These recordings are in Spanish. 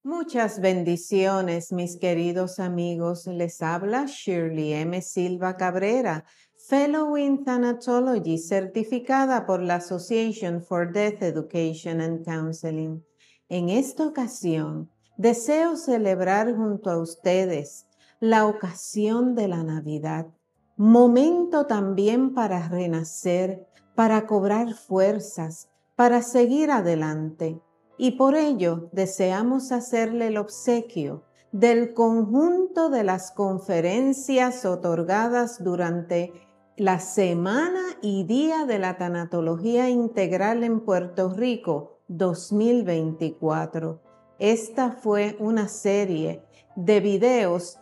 Muchas bendiciones, mis queridos amigos. Les habla Shirley M. Silva Cabrera, Fellow in Thanatology, certificada por la Association for Death Education and Counseling. En esta ocasión, deseo celebrar junto a ustedes la ocasión de la Navidad, momento también para renacer, para cobrar fuerzas, para seguir adelante. Y por ello deseamos hacerle el obsequio del conjunto de las conferencias otorgadas durante la Semana y Día de la Tanatología Integral en Puerto Rico 2024. Esta fue una serie de videos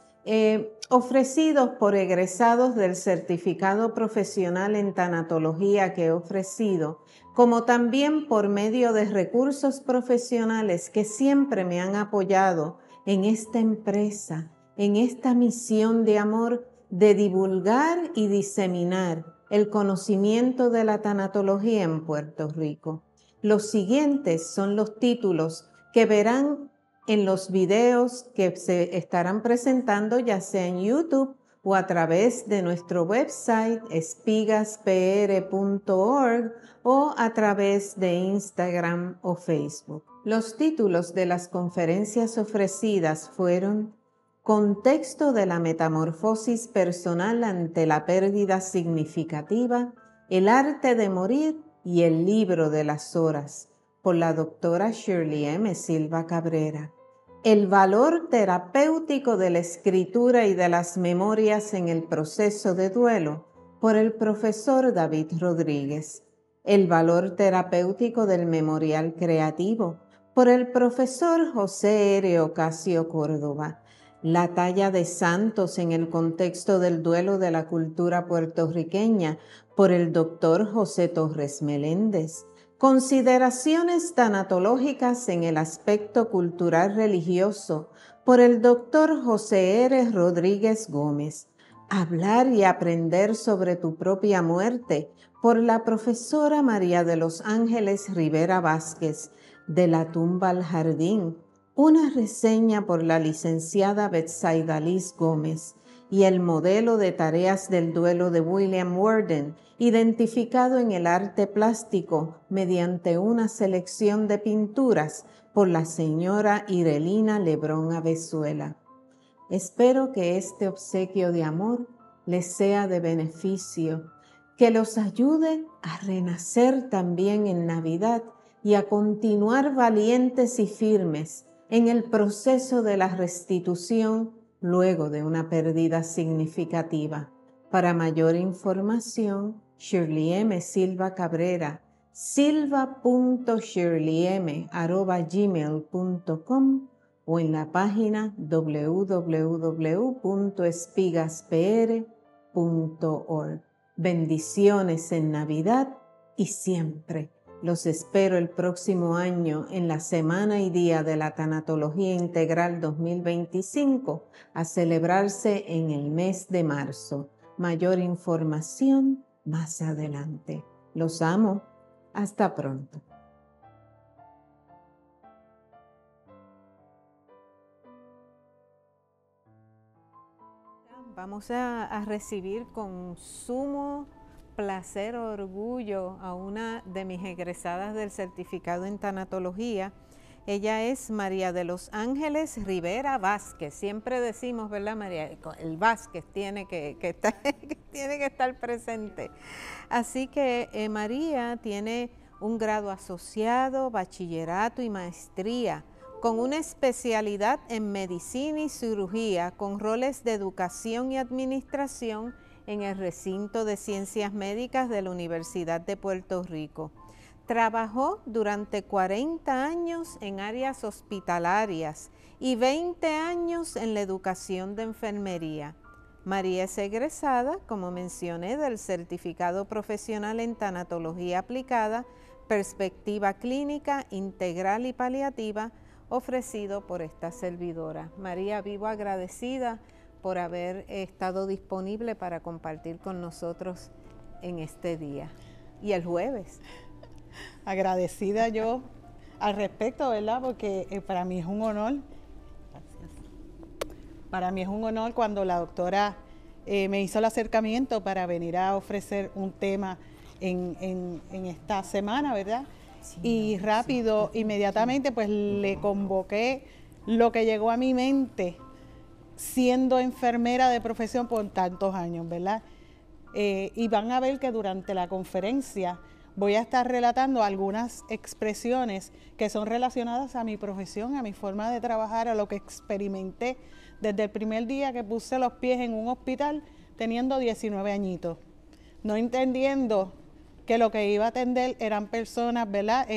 ofrecidos por egresados del certificado profesional en tanatología que he ofrecido, como también por medio de recursos profesionales que siempre me han apoyado en esta empresa, en esta misión de amor de divulgar y diseminar el conocimiento de la tanatología en Puerto Rico. Los siguientes son los títulos que verán en los videos que se estarán presentando ya sea en YouTube o a través de nuestro website espigaspr.org o a través de Instagram o Facebook. Los títulos de las conferencias ofrecidas fueron Contexto de la metamorfosis personal ante la pérdida significativa, el arte de morir y el libro de las horas, por la doctora Shirley M. Silva Cabrera. El valor terapéutico de la escritura y de las memorias en el proceso de duelo, por el profesor David Rodríguez. El valor terapéutico del memorial creativo, por el profesor José R. Ocasio Córdoba. La talla de santos en el contexto del duelo de la cultura puertorriqueña, por el doctor José Torres Meléndez. Consideraciones tanatológicas en el aspecto cultural religioso, por el doctor José R. Rodríguez Gómez. Hablar y aprender sobre tu propia muerte, por la profesora María de los Ángeles Rivera Vázquez, De la tumba al jardín. Una reseña por la licenciada Betsaida Liz Gómez. Y el modelo de tareas del duelo de William Worden, identificado en el arte plástico mediante una selección de pinturas por la señora Irelina Lebrón Avezuela. Espero que este obsequio de amor les sea de beneficio, que los ayude a renacer también en Navidad y a continuar valientes y firmes en el proceso de la restitución luego de una pérdida significativa. Para mayor información, Shirley M. Silva Cabrera, silva.shirleym@gmail.com o en la página www.espigaspr.org. Bendiciones en Navidad y siempre. Los espero el próximo año en la Semana y Día de la Tanatología Integral 2025 a celebrarse en el mes de marzo. Mayor información más adelante. Los amo. Hasta pronto. Vamos a recibir con sumo placer o orgullo a una de mis egresadas del certificado en tanatología. Ella es María de los Ángeles Rivera Vázquez. Siempre decimos, ¿verdad, María? El Vázquez tiene que estar presente. Así que María tiene un grado asociado, bachillerato y maestría, con una especialidad en medicina y cirugía, con roles de educación y administración en el recinto de ciencias médicas de la Universidad de Puerto Rico. Trabajó durante 40 años en áreas hospitalarias y 20 años en la educación de enfermería. María es egresada, como mencioné, del certificado profesional en tanatología aplicada, perspectiva clínica, integral y paliativa, ofrecido por esta servidora. María, vivo agradecida por haber estado disponible para compartir con nosotros en este día y el jueves. Agradecida yo al respecto, ¿verdad? Porque para mí es un honor. Gracias. Para mí es un honor cuando la doctora me hizo el acercamiento para venir a ofrecer un tema en esta semana, ¿verdad? Sí, y rápido, sí, inmediatamente, pues le convoqué lo que llegó a mi mente siendo enfermera de profesión por tantos años, ¿verdad? Y van a ver que durante la conferencia voy a estar relatando algunas expresiones que son relacionadas a mi profesión, a mi forma de trabajar, a lo que experimenté desde el primer día que puse los pies en un hospital teniendo 19 añitos, no entendiendo que lo que iba a atender eran personas, ¿verdad?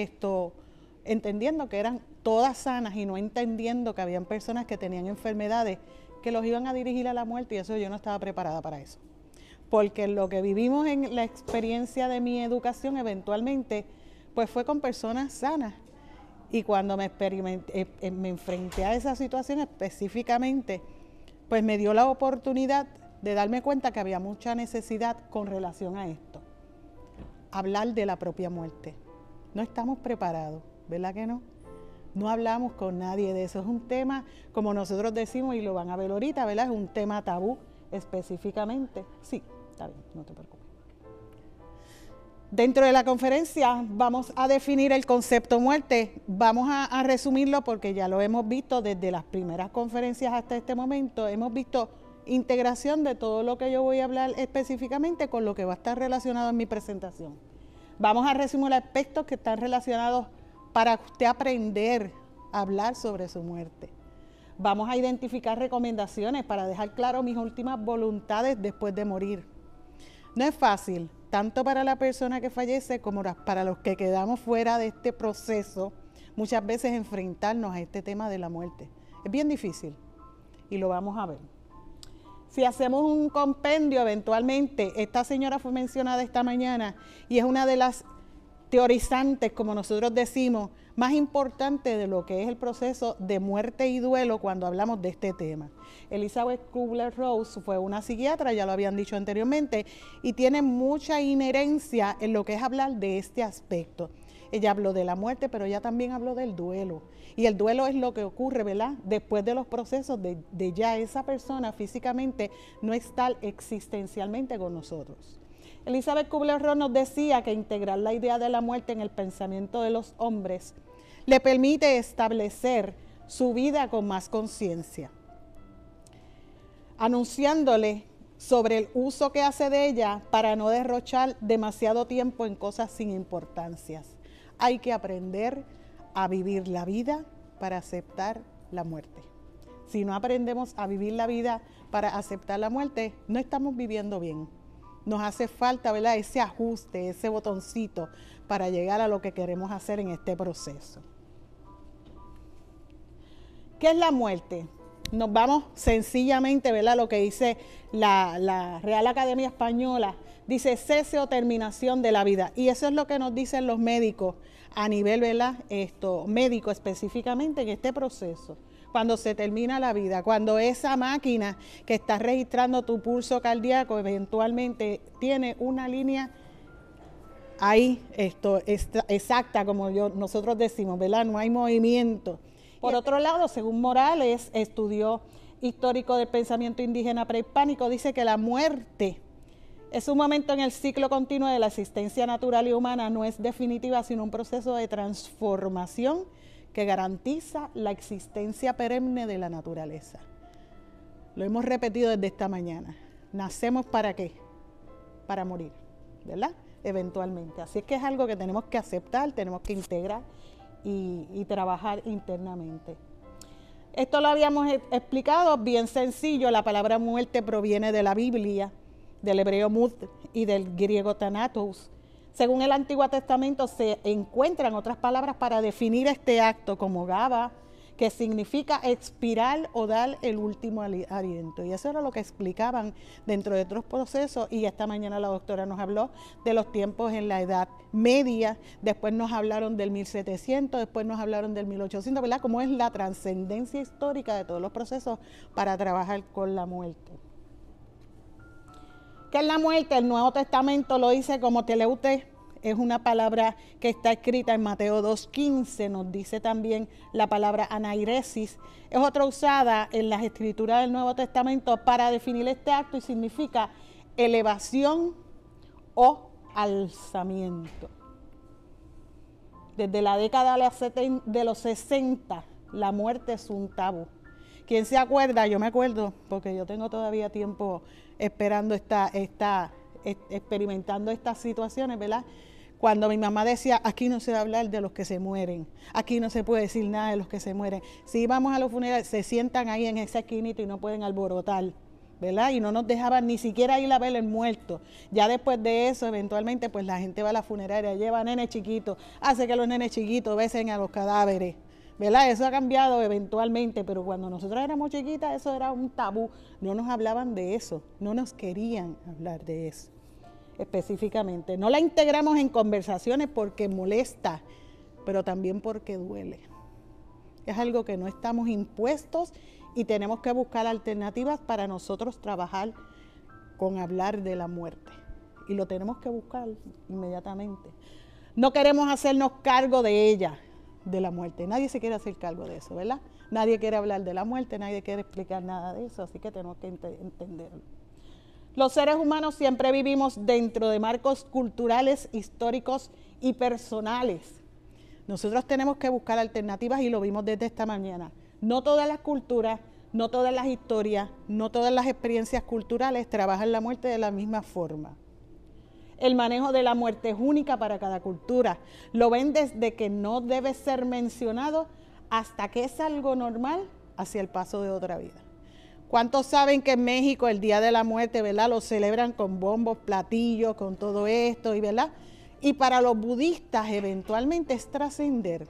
Entendiendo que eran todas sanas y no entendiendo que habían personas que tenían enfermedades que los iban a dirigir a la muerte, y eso yo no estaba preparada para eso. Porque lo que vivimos en la experiencia de mi educación eventualmente, pues fue con personas sanas. Y cuando me enfrenté a esa situación específicamente, pues me dio la oportunidad de darme cuenta que había mucha necesidad con relación a esto. Hablar de la propia muerte. No estamos preparados, ¿verdad que no? No hablamos con nadie de eso. Es un tema, como nosotros decimos, y lo van a ver ahorita, ¿verdad? Es un tema tabú específicamente. Sí, está bien, no te preocupes. Dentro de la conferencia vamos a definir el concepto muerte. Vamos a resumirlo porque ya lo hemos visto desde las primeras conferencias hasta este momento. Hemos visto integración de todo lo que yo voy a hablar específicamente con lo que va a estar relacionado en mi presentación. Vamos a resumir aspectos que están relacionados para usted aprender a hablar sobre su muerte. Vamos a identificar recomendaciones para dejar claro mis últimas voluntades después de morir. No es fácil, tanto para la persona que fallece como para los que quedamos fuera de este proceso, muchas veces enfrentarnos a este tema de la muerte. Es bien difícil y lo vamos a ver. Si hacemos un compendio eventualmente, esta señora fue mencionada esta mañana y es una de las teorizantes, como nosotros decimos, más importante de lo que es el proceso de muerte y duelo cuando hablamos de este tema. Elizabeth Kubler-Ross fue una psiquiatra, ya lo habían dicho anteriormente, y tiene mucha inherencia en lo que es hablar de este aspecto. Ella habló de la muerte, pero ella también habló del duelo. Y el duelo es lo que ocurre, ¿verdad? Después de los procesos de ya esa persona físicamente no estar existencialmente con nosotros. Elizabeth Kubler-Ross nos decía que integrar la idea de la muerte en el pensamiento de los hombres le permite establecer su vida con más conciencia, anunciándole sobre el uso que hace de ella para no derrochar demasiado tiempo en cosas sin importancias. Hay que aprender a vivir la vida para aceptar la muerte. Si no aprendemos a vivir la vida para aceptar la muerte, no estamos viviendo bien. Nos hace falta, ¿verdad?, ese ajuste, ese botoncito para llegar a lo que queremos hacer en este proceso. ¿Qué es la muerte? Nos vamos sencillamente, ¿verdad?, lo que dice la Real Academia Española. Dice cese o terminación de la vida. Y eso es lo que nos dicen los médicos a nivel, ¿verdad?, médico específicamente en este proceso. Cuando se termina la vida, cuando esa máquina que está registrando tu pulso cardíaco eventualmente tiene una línea ahí exacta, como nosotros decimos, ¿verdad? No hay movimiento. Por otro lado, según Morales, estudio histórico del pensamiento indígena prehispánico, dice que la muerte es un momento en el ciclo continuo de la existencia natural y humana, no es definitiva, sino un proceso de transformación que garantiza la existencia perenne de la naturaleza. Lo hemos repetido desde esta mañana. ¿Nacemos para qué? Para morir, ¿verdad? Eventualmente. Así es que es algo que tenemos que aceptar, tenemos que integrar y trabajar internamente. Esto lo habíamos explicado bien sencillo. La palabra muerte proviene de la Biblia, del hebreo mut y del griego thanatos. Según el Antiguo Testamento se encuentran otras palabras para definir este acto como gaba, que significa expirar o dar el último aliento. Y eso era lo que explicaban dentro de otros procesos. Y esta mañana la doctora nos habló de los tiempos en la Edad Media, después nos hablaron del 1700, después nos hablaron del 1800, ¿verdad? Cómo es la trascendencia histórica de todos los procesos para trabajar con la muerte. ¿Qué es la muerte? El Nuevo Testamento lo dice como teleute, es una palabra que está escrita en Mateo 2:15, nos dice también la palabra anairesis, es otra usada en las escrituras del Nuevo Testamento para definir este acto y significa elevación o alzamiento. Desde la década de los 60, la muerte es un tabú. ¿Quién se acuerda? Yo me acuerdo, porque yo tengo todavía tiempo esperando experimentando estas situaciones, ¿verdad? Cuando mi mamá decía, aquí no se va a hablar de los que se mueren, aquí no se puede decir nada de los que se mueren. Si vamos a los funerales, se sientan ahí en esa esquinita y no pueden alborotar, ¿verdad? Y no nos dejaban ni siquiera ir a ver el muerto. Ya después de eso, eventualmente, pues la gente va a la funeraria, lleva nenes chiquitos, hace que los nenes chiquitos besen a los cadáveres, ¿verdad? Eso ha cambiado eventualmente, pero cuando nosotros éramos chiquitas, eso era un tabú. No nos hablaban de eso, no nos querían hablar de eso específicamente. No la integramos en conversaciones porque molesta, pero también porque duele. Es algo que no estamos impuestos y tenemos que buscar alternativas para nosotros trabajar con hablar de la muerte. Y lo tenemos que buscar inmediatamente. No queremos hacernos cargo de ella, de la muerte. Nadie se quiere hacer cargo de eso, ¿verdad? Nadie quiere hablar de la muerte, nadie quiere explicar nada de eso, así que tenemos que entenderlo. Los seres humanos siempre vivimos dentro de marcos culturales, históricos y personales. Nosotros tenemos que buscar alternativas y lo vimos desde esta mañana. No todas las culturas, no todas las historias, no todas las experiencias culturales trabajan la muerte de la misma forma. El manejo de la muerte es única para cada cultura. Lo ven desde que no debe ser mencionado hasta que es algo normal hacia el paso de otra vida. ¿Cuántos saben que en México el Día de la Muerte, ¿verdad?, lo celebran con bombos, platillos, con todo esto, ¿verdad? Y para los budistas eventualmente es trascender,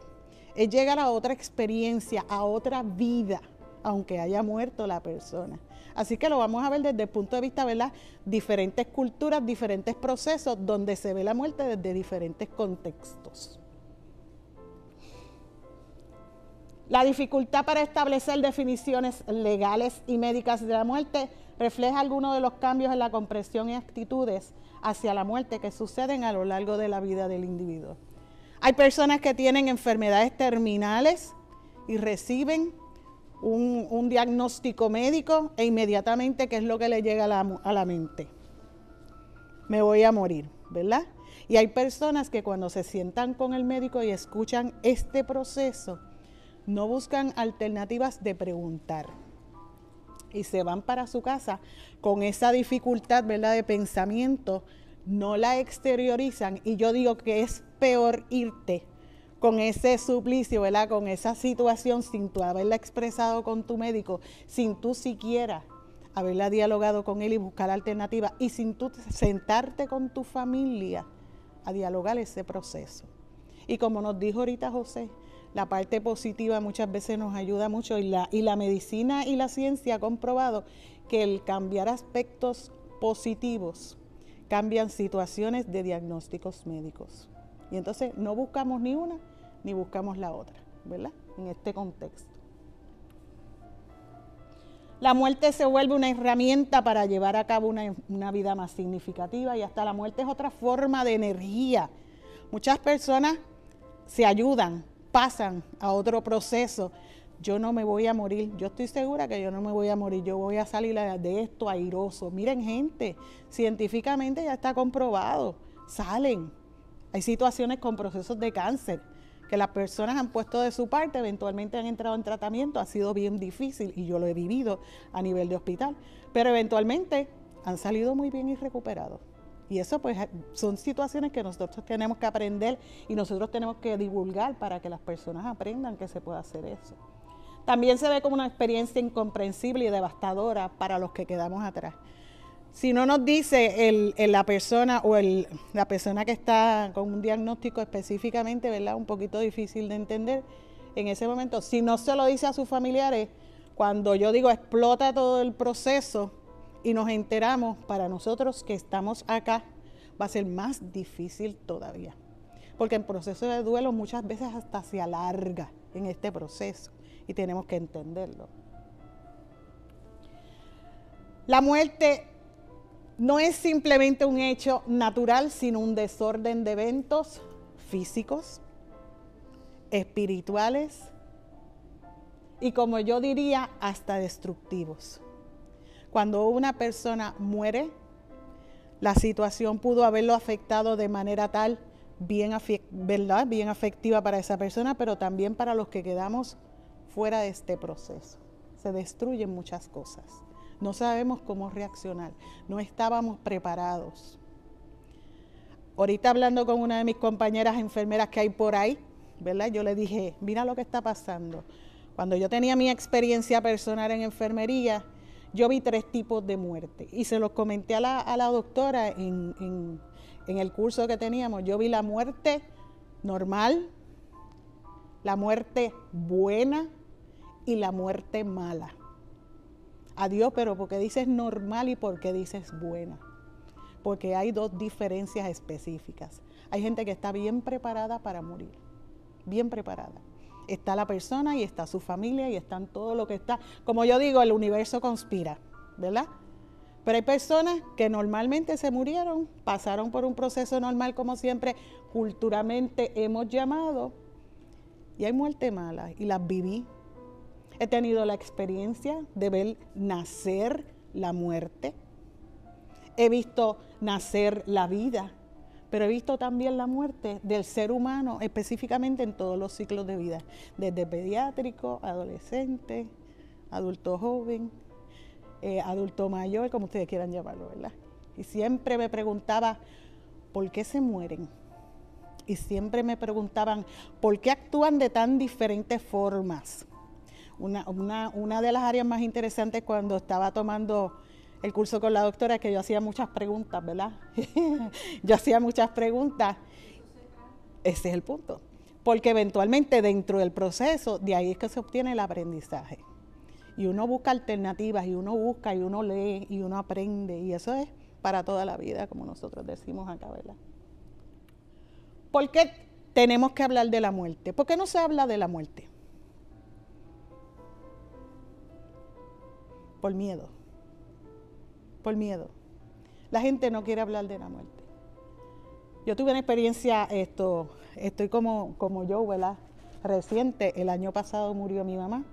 es llegar a otra experiencia, a otra vida, aunque haya muerto la persona. Así que lo vamos a ver desde el punto de vista, ¿verdad?, diferentes culturas, diferentes procesos donde se ve la muerte desde diferentes contextos. La dificultad para establecer definiciones legales y médicas de la muerte refleja algunos de los cambios en la comprensión y actitudes hacia la muerte que suceden a lo largo de la vida del individuo. Hay personas que tienen enfermedades terminales y reciben un diagnóstico médico e inmediatamente, ¿qué es lo que le llega a la mente? Me voy a morir, ¿verdad? Y hay personas que cuando se sientan con el médico y escuchan este proceso, no buscan alternativas de preguntar y se van para su casa con esa dificultad, ¿verdad?, de pensamiento, no la exteriorizan y yo digo que es peor irte con ese suplicio, ¿verdad?, con esa situación sin tú haberla expresado con tu médico, sin tú siquiera haberla dialogado con él y buscar alternativas y sin tú sentarte con tu familia a dialogar ese proceso. Y como nos dijo ahorita José, la parte positiva muchas veces nos ayuda mucho y la medicina y la ciencia ha comprobado que el cambiar aspectos positivos cambian situaciones de diagnósticos médicos. Y entonces no buscamos ni una ni buscamos la otra, ¿verdad?, en este contexto. La muerte se vuelve una herramienta para llevar a cabo una vida más significativa y hasta la muerte es otra forma de energía. Muchas personas se ayudan, pasan a otro proceso. Yo no me voy a morir, yo estoy segura que yo no me voy a morir, yo voy a salir de esto airoso. Miren, gente, científicamente ya está comprobado, salen. Hay situaciones con procesos de cáncer que las personas han puesto de su parte, eventualmente han entrado en tratamiento, ha sido bien difícil y yo lo he vivido a nivel de hospital, pero eventualmente han salido muy bien y recuperados. Y eso pues son situaciones que nosotros tenemos que aprender y nosotros tenemos que divulgar para que las personas aprendan que se puede hacer eso. También se ve como una experiencia incomprensible y devastadora para los que quedamos atrás. Si no nos dice la persona o la persona que está con un diagnóstico específicamente, ¿verdad?, un poquito difícil de entender en ese momento, si no se lo dice a sus familiares, cuando yo digo explota todo el proceso, y nos enteramos, para nosotros que estamos acá, va a ser más difícil todavía. Porque el proceso de duelo muchas veces hasta se alarga en este proceso y tenemos que entenderlo. La muerte no es simplemente un hecho natural, sino un desorden de eventos físicos, espirituales y, como yo diría, hasta destructivos. Cuando una persona muere, la situación pudo haberlo afectado de manera tal, bien afectiva para esa persona, pero también para los que quedamos fuera de este proceso. Se destruyen muchas cosas. No sabemos cómo reaccionar. No estábamos preparados. Ahorita hablando con una de mis compañeras enfermeras que hay por ahí, ¿verdad? Yo le dije, mira lo que está pasando. Cuando yo tenía mi experiencia personal en enfermería, yo vi 3 tipos de muerte. Y se los comenté a la doctora en el curso que teníamos. Yo vi la muerte normal, la muerte buena y la muerte mala. Adiós, pero ¿por qué dices normal y por qué dices buena? Porque hay 2 diferencias específicas. Hay gente que está bien preparada para morir, bien preparada. Está la persona y está su familia y están todo lo que está. Como yo digo, el universo conspira, ¿verdad? Pero hay personas que normalmente se murieron, pasaron por un proceso normal como siempre, culturalmente hemos llamado, y hay muerte mala y las viví. He tenido la experiencia de ver nacer la muerte. He visto nacer la vida, pero he visto también la muerte del ser humano, específicamente en todos los ciclos de vida, desde pediátrico, adolescente, adulto joven, adulto mayor, como ustedes quieran llamarlo, ¿verdad? Y siempre me preguntaba, ¿por qué se mueren? Y siempre me preguntaban, ¿por qué actúan de tan diferentes formas? Una de las áreas más interesantes cuando estaba tomando el curso con la doctora es que yo hacía muchas preguntas, ¿verdad? Yo hacía muchas preguntas. Ese es el punto. Porque eventualmente dentro del proceso, de ahí es que se obtiene el aprendizaje. Y uno busca alternativas, y uno busca, y uno lee, y uno aprende. Y eso es para toda la vida, como nosotros decimos acá, ¿verdad? ¿Por qué tenemos que hablar de la muerte? ¿Por qué no se habla de la muerte? Por miedo. Por miedo. La gente no quiere hablar de la muerte. Yo tuve una experiencia, estoy como yo, ¿verdad? Reciente, el año pasado murió mi mamá,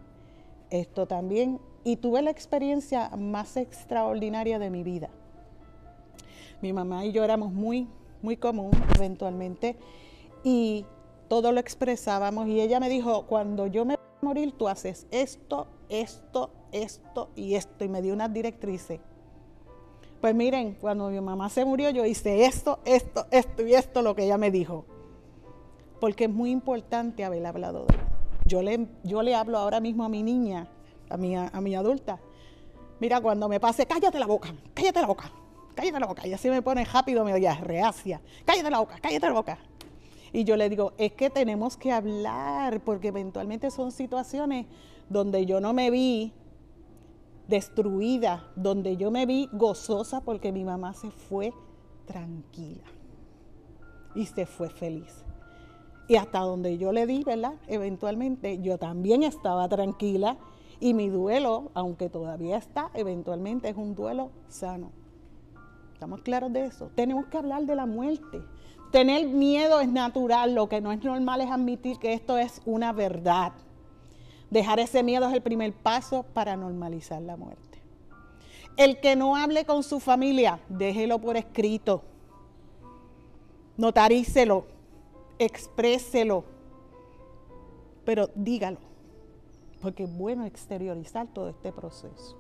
también, y tuve la experiencia más extraordinaria de mi vida. Mi mamá y yo éramos muy común eventualmente, y todo lo expresábamos, y ella me dijo, cuando yo me voy a morir, tú haces esto y esto, y me dio unas directrices. Pues miren, cuando mi mamá se murió, yo hice esto y esto, lo que ella me dijo. Porque es muy importante haber hablado de él. Yo le hablo ahora mismo a mi niña, a mi adulta. Mira, cuando me pase, cállate la boca. Y así me pone rápido, me oye, reacia. Cállate la boca. Y yo le digo, es que tenemos que hablar, porque eventualmente son situaciones donde yo no me vi destruida, donde yo me vi gozosa porque mi mamá se fue tranquila y se fue feliz. Y hasta donde yo le di, ¿verdad? Eventualmente yo también estaba tranquila y mi duelo, aunque todavía está, eventualmente es un duelo sano. ¿Estamos claros de eso? Tenemos que hablar de la muerte. Tener miedo es natural, lo que no es normal es admitir que esto es una verdad. Dejar ese miedo es el primer paso para normalizar la muerte. El que no hable con su familia, déjelo por escrito. Notarícelo, expréselo, pero dígalo, porque es bueno exteriorizar todo este proceso.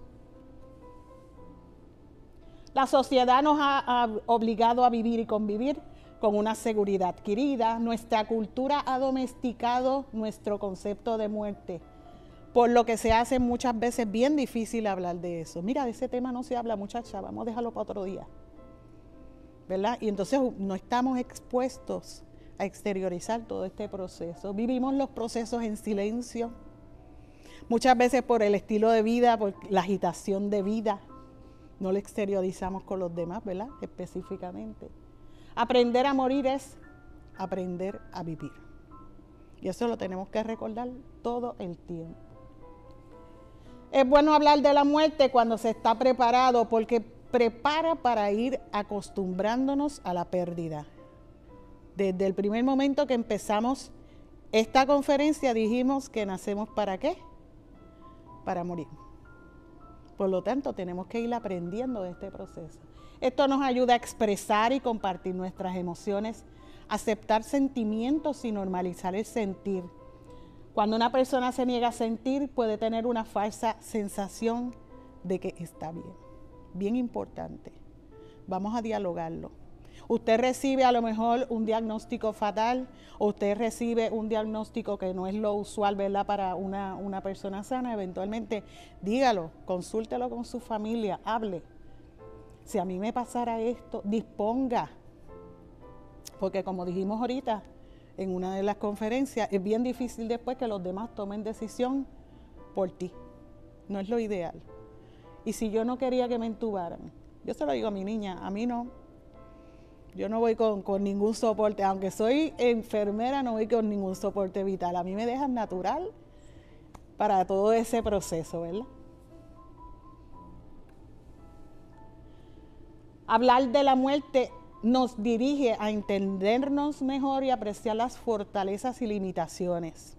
La sociedad nos ha obligado a vivir y convivir con una seguridad adquirida. Nuestra cultura ha domesticado nuestro concepto de muerte, por lo que se hace muchas veces bien difícil hablar de eso. Mira, de ese tema no se habla, muchacha, vamos a dejarlo para otro día, ¿verdad? Y entonces no estamos expuestos a exteriorizar todo este proceso. Vivimos los procesos en silencio, muchas veces por el estilo de vida, por la agitación de vida. No lo exteriorizamos con los demás, ¿verdad? Específicamente. Aprender a morir es aprender a vivir. Y eso lo tenemos que recordar todo el tiempo. Es bueno hablar de la muerte cuando se está preparado, porque prepara para ir acostumbrándonos a la pérdida. Desde el primer momento que empezamos esta conferencia dijimos que nacemos ¿para qué? Para morir. Por lo tanto, tenemos que ir aprendiendo de este proceso. Esto nos ayuda a expresar y compartir nuestras emociones, aceptar sentimientos y normalizar el sentir. Cuando una persona se niega a sentir, puede tener una falsa sensación de que está bien. Bien importante. Vamos a dialogarlo. Usted recibe a lo mejor un diagnóstico fatal, o usted recibe un diagnóstico que no es lo usual, ¿verdad?, para una persona sana. Eventualmente, dígalo, consúltelo con su familia, hable. Si a mí me pasara esto, disponga. Porque como dijimos ahorita en una de las conferencias, es bien difícil después que los demás tomen decisión por ti. No es lo ideal. Y si yo no quería que me entubaran, yo se lo digo a mi niña, a mí no. Yo no voy con ningún soporte, aunque soy enfermera, no voy con ningún soporte vital. A mí me dejan natural para todo ese proceso, ¿verdad? Hablar de la muerte nos dirige a entendernos mejor y apreciar las fortalezas y limitaciones.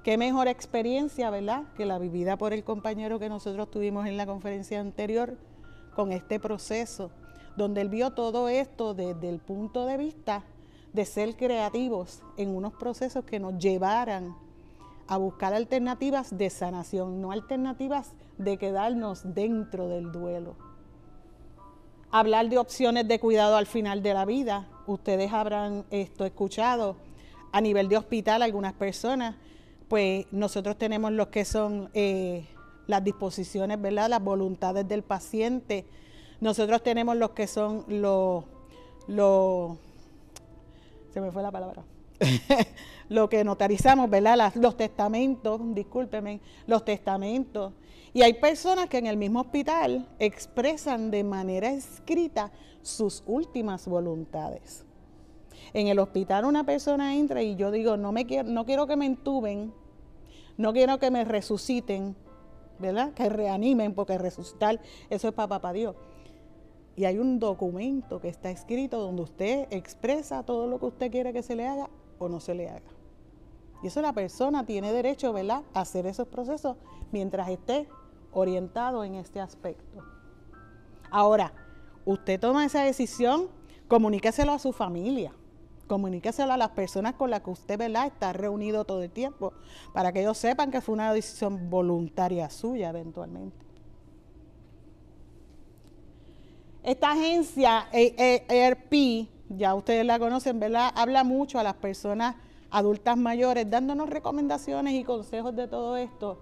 Qué mejor experiencia, ¿verdad?, que la vivida por el compañero que nosotros tuvimos en la conferencia anterior con este proceso, donde él vio todo esto desde el punto de vista de ser creativos en unos procesos que nos llevaran a buscar alternativas de sanación, no alternativas de quedarnos dentro del duelo. Hablar de opciones de cuidado al final de la vida. Ustedes habrán escuchado a nivel de hospital algunas personas, pues nosotros tenemos los que son las disposiciones, ¿verdad?, las voluntades del paciente. Nosotros tenemos los que son se me fue la palabra, lo que notarizamos, ¿verdad?, los testamentos, discúlpenme, los testamentos. Y hay personas que en el mismo hospital expresan de manera escrita sus últimas voluntades. En el hospital una persona entra y yo digo, no quiero que me entuben, no quiero que me resuciten, ¿verdad?, que reanimen, porque resucitar, eso es para papá Dios. Y hay un documento que está escrito donde usted expresa todo lo que usted quiere que se le haga o no se le haga. Y eso la persona tiene derecho, ¿verdad?, a hacer esos procesos mientras esté orientado en este aspecto. Ahora, usted toma esa decisión, comuníqueselo a su familia, comuníqueselo a las personas con las que usted, ¿verdad?, está reunido todo el tiempo, para que ellos sepan que fue una decisión voluntaria suya eventualmente. Esta agencia, AARP, ya ustedes la conocen, ¿verdad?, habla mucho a las personas adultas mayores, dándonos recomendaciones y consejos de todo esto.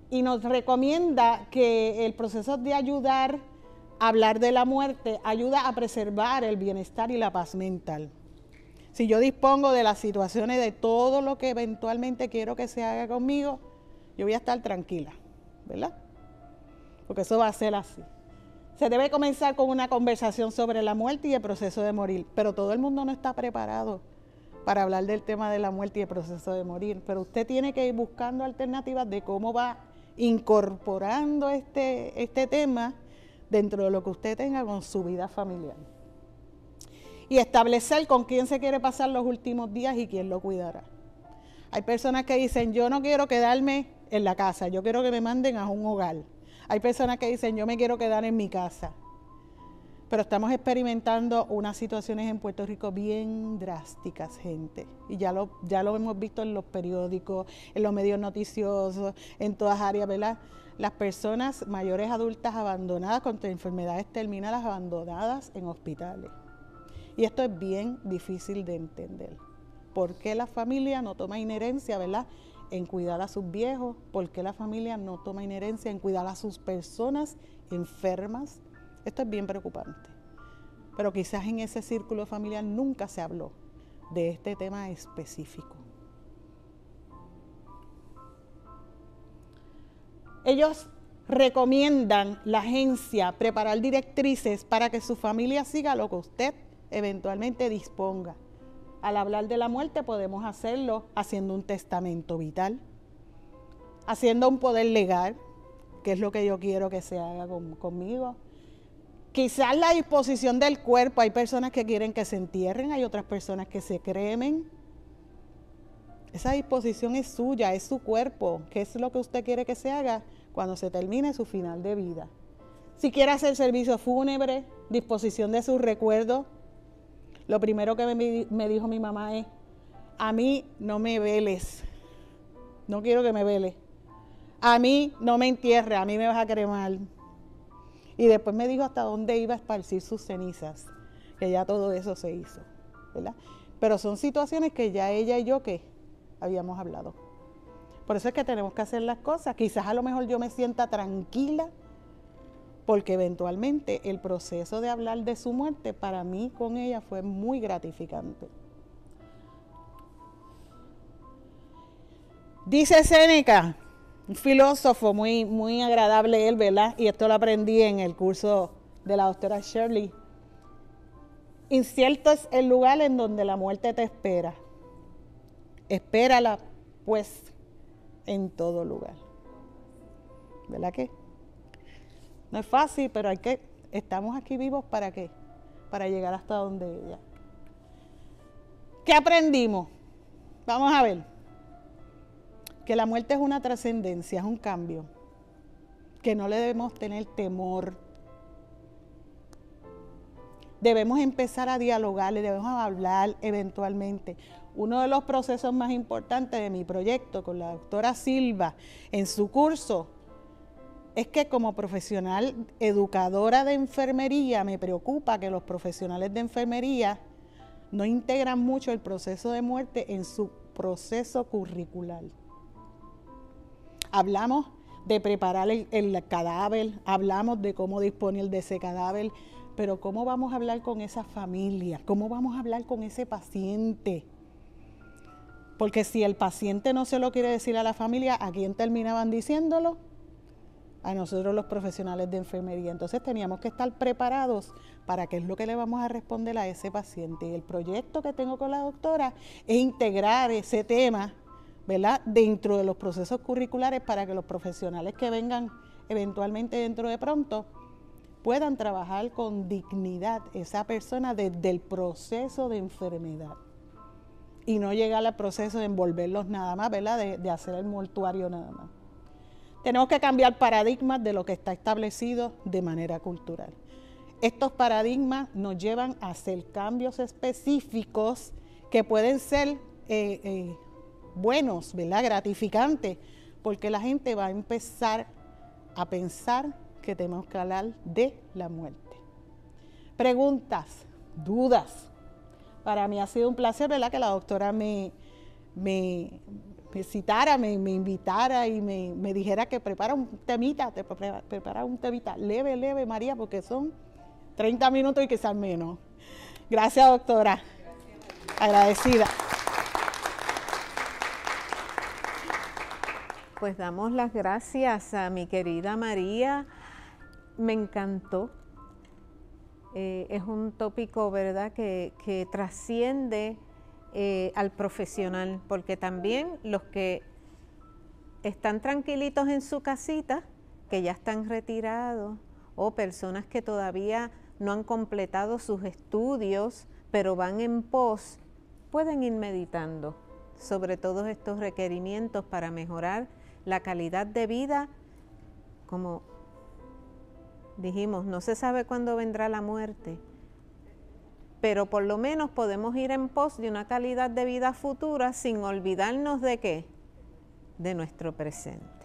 Y nos recomienda que el proceso de ayudar a hablar de la muerte ayuda a preservar el bienestar y la paz mental. Si yo dispongo de las situaciones de todo lo que eventualmente quiero que se haga conmigo, yo voy a estar tranquila, ¿verdad? Porque eso va a ser así. Se debe comenzar con una conversación sobre la muerte y el proceso de morir, pero todo el mundo no está preparado para hablar del tema de la muerte y el proceso de morir. Pero usted tiene que ir buscando alternativas de cómo va incorporando este tema dentro de lo que usted tenga con su vida familiar. Y establecer con quién se quiere pasar los últimos días y quién lo cuidará. Hay personas que dicen, yo no quiero quedarme en la casa, yo quiero que me manden a un hogar. Hay personas que dicen, yo me quiero quedar en mi casa. Pero estamos experimentando unas situaciones en Puerto Rico bien drásticas, gente. Y ya lo hemos visto en los periódicos, en los medios noticiosos, en todas áreas, ¿verdad? Las personas mayores adultas abandonadas con enfermedades terminales, abandonadas en hospitales. Y esto es bien difícil de entender. ¿Por qué la familia no toma inherencia, ¿verdad?, en cuidar a sus viejos? ¿Por qué la familia no toma inherencia en cuidar a sus personas enfermas? Esto es bien preocupante, pero quizás en ese círculo familiar nunca se habló de este tema específico. Ellos recomiendan, la agencia, preparar directrices para que su familia siga lo que usted eventualmente disponga. Al hablar de la muerte podemos hacerlo haciendo un testamento vital, haciendo un poder legal, que es lo que yo quiero que se haga conmigo, Quizás la disposición del cuerpo, hay personas que quieren que se entierren, hay otras personas que se cremen. Esa disposición es suya, es su cuerpo. ¿Qué es lo que usted quiere que se haga cuando se termine su final de vida? Si quiere hacer servicio fúnebre, disposición de sus recuerdos, lo primero que me dijo mi mamá es, a mí no me veles, no quiero que me veles. A mí no me entierres, a mí me vas a cremar. Y después me dijo hasta dónde iba a esparcir sus cenizas, que ya todo eso se hizo, ¿verdad? Pero son situaciones que ya ella y yo que habíamos hablado. Por eso es que tenemos que hacer las cosas. Quizás a lo mejor yo me sienta tranquila, porque eventualmente el proceso de hablar de su muerte para mí con ella fue muy gratificante. Dice Séneca, un filósofo muy agradable él, ¿verdad? Y esto lo aprendí en el curso de la doctora Shirley. Incierto es el lugar en donde la muerte te espera. Espérala, pues, en todo lugar. ¿Verdad que? No es fácil, pero estamos aquí vivos ¿para qué? Para llegar hasta donde ella. ¿Qué aprendimos? Vamos a ver. Que la muerte es una trascendencia, es un cambio. Que no le debemos tener temor. Debemos empezar a dialogar, le debemos hablar eventualmente. Uno de los procesos más importantes de mi proyecto con la doctora Silva en su curso es que como profesional educadora de enfermería me preocupa que los profesionales de enfermería no integran mucho el proceso de muerte en su proceso curricular. Hablamos de preparar el cadáver, hablamos de cómo disponer de ese cadáver, pero ¿cómo vamos a hablar con esa familia? ¿Cómo vamos a hablar con ese paciente? Porque si el paciente no se lo quiere decir a la familia, ¿a quién terminaban diciéndolo? A nosotros los profesionales de enfermería. Entonces teníamos que estar preparados para qué es lo que le vamos a responder a ese paciente. Y el proyecto que tengo con la doctora es integrar ese tema, ¿verdad?, dentro de los procesos curriculares para que los profesionales que vengan eventualmente dentro de pronto puedan trabajar con dignidad esa persona desde el proceso de enfermedad y no llegar al proceso de envolverlos nada más, ¿verdad?, de hacer el mortuario nada más. Tenemos que cambiar paradigmas de lo que está establecido de manera cultural. Estos paradigmas nos llevan a hacer cambios específicos que pueden ser buenos, ¿verdad?, gratificantes, porque la gente va a empezar a pensar que tenemos que hablar de la muerte. Preguntas, dudas. Para mí ha sido un placer, ¿verdad?, que la doctora me citara, me invitara y me dijera que prepara un temita, leve, María, porque son 30 minutos y quizás menos. Gracias, doctora. Agradecida. Pues damos las gracias a mi querida María. Me encantó. Es un tópico, ¿verdad?, que trasciende al profesional, porque también los que están tranquilitos en su casita, que ya están retirados, o personas que todavía no han completado sus estudios, pero van en pos, pueden ir meditando sobre todos estos requerimientos para mejorar la calidad de vida. Como dijimos, no se sabe cuándo vendrá la muerte, pero por lo menos podemos ir en pos de una calidad de vida futura sin olvidarnos de ¿qué? De nuestro presente.